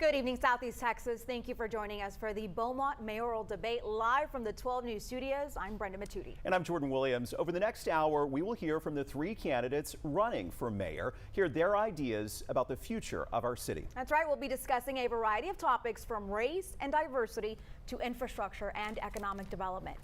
Good evening, Southeast Texas. Thank you for joining us for the Beaumont Mayoral Debate live from the 12 News Studios. I'm Brenda Matute. And I'm Jordan Williams. Over the next hour, we will hear from the three candidates running for mayor, hear their ideas about the future of our city. That's right. We'll be discussing a variety of topics from race and diversity to infrastructure and economic development.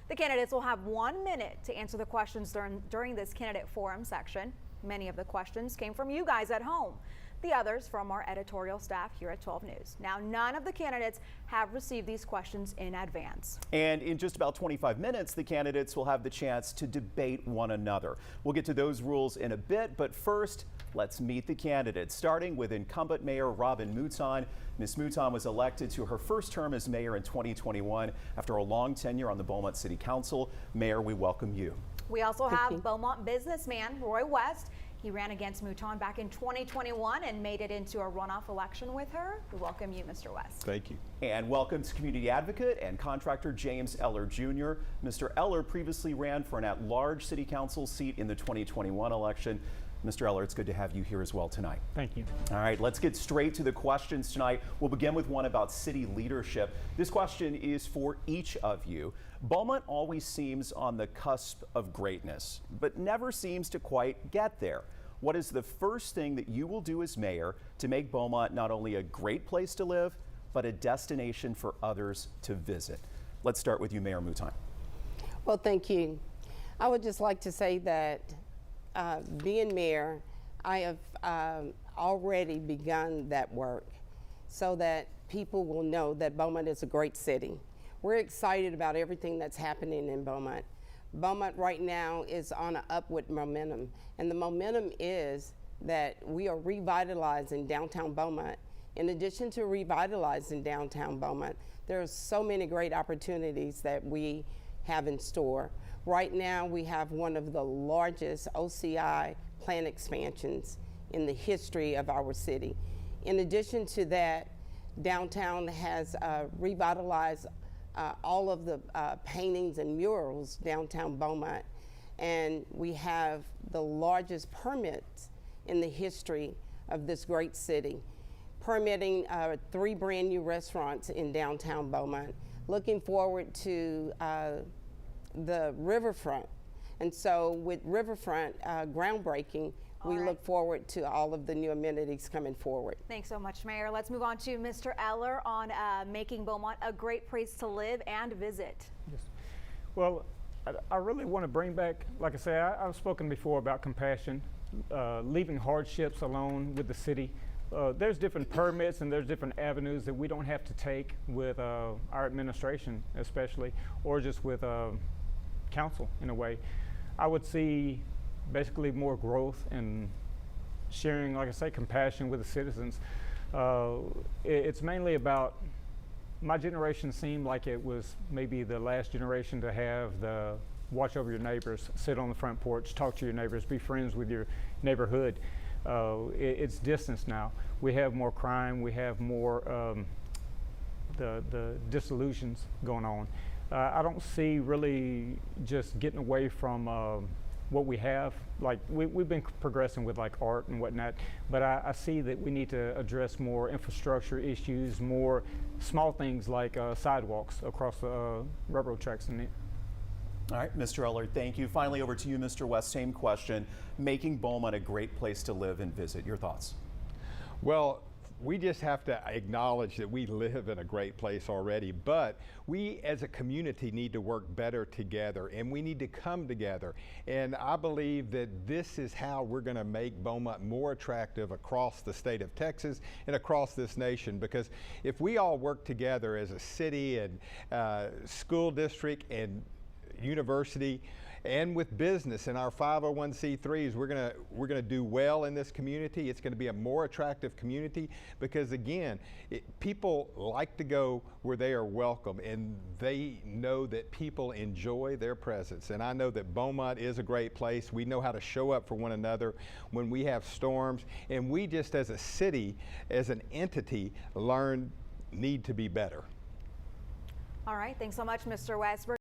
The candidates will have 1 minute to answer the questions during this candidate forum section. Many of the questions came from you guys at home. The others from our editorial staff here at 12 News. Now, none of the candidates have received these questions in advance. And in just about 25 minutes, the candidates will have the chance to debate one another. We'll get to those rules in a bit, but first, let's meet the candidates, starting with incumbent Mayor Robin Mouton. Ms. Mouton was elected to her first term as mayor in 2021 after a long tenure on the Beaumont City Council. Mayor, we welcome you. We also have Beaumont businessman Roy West. He ran against Mouton back in 2021 and made it into a runoff election with her. We welcome you, Mr. West. Thank you. And welcome to community advocate and contractor James Eller Jr. Mr. Eller previously ran for an at-large city council seat in the 2021 election. Mr. Eller, it's good to have you here as well tonight. Thank you. All right, let's get straight to the questions tonight. We'll begin with one about city leadership. This question is for each of you. Beaumont always seems on the cusp of greatness, but never seems to quite get there. What is the first thing that you will do as mayor to make Beaumont not only a great place to live, but a destination for others to visit? Let's start with you, Mayor Mouton. Well, thank you. I would just like to say that being mayor, I have already begun that work so that people will know that Beaumont is a great city. We're excited about everything that's happening in Beaumont. Beaumont right now is on an upward momentum, and the momentum is that we are revitalizing downtown Beaumont. In addition to revitalizing downtown Beaumont, there are so many great opportunities that we have in store. Right now, we have one of the largest OCI plant expansions in the history of our city. In addition to that, downtown has revitalized all of the paintings and murals downtown Beaumont, and we have the largest permits in the history of this great city, permitting 3 brand new restaurants in downtown Beaumont. Looking forward to the riverfront, and so with riverfront groundbreaking, we look forward to all of the new amenities coming forward. Thanks so much, Mayor. Let's move on to Mr. Eller on making Beaumont a great place to live and visit. Yes. Well, I really want to bring back, like I say, I've spoken before about compassion, leaving hardships alone with the city. There's different permits and there's different avenues that we don't have to take with our administration, especially, or just with council in a way. I would see basically more growth and sharing, like I say, compassion with the citizens. It's mainly about, my generation seemed like it was maybe the last generation to have the watch over your neighbors, sit on the front porch, talk to your neighbors, be friends with your neighborhood. It's distance now. We have more crime, we have more the disillusions going on. I don't see really just getting away from what we have. Like we've been progressing with like art and whatnot, but I see that we need to address more infrastructure issues, more small things like sidewalks across the railroad tracks. All right, Mr. Eller, thank you. Finally, over to you, Mr. West, same question. Making Beaumont a great place to live and visit. Your thoughts? Well, we just have to acknowledge that we live in a great place already, but we as a community need to work better together, and we need to come together. And I believe that this is how we're going to make Beaumont more attractive across the state of Texas and across this nation, because if we all work together as a city and school district and university and with business and our 501c3s, we're gonna do well in this community. It's going to be a more attractive community because, again, people like to go where they are welcome, and they know that people enjoy their presence. And I know that Beaumont is a great place. We know how to show up for one another when we have storms, and we just as a city, as an entity, need to be better. All right, thanks so much, Mr. West.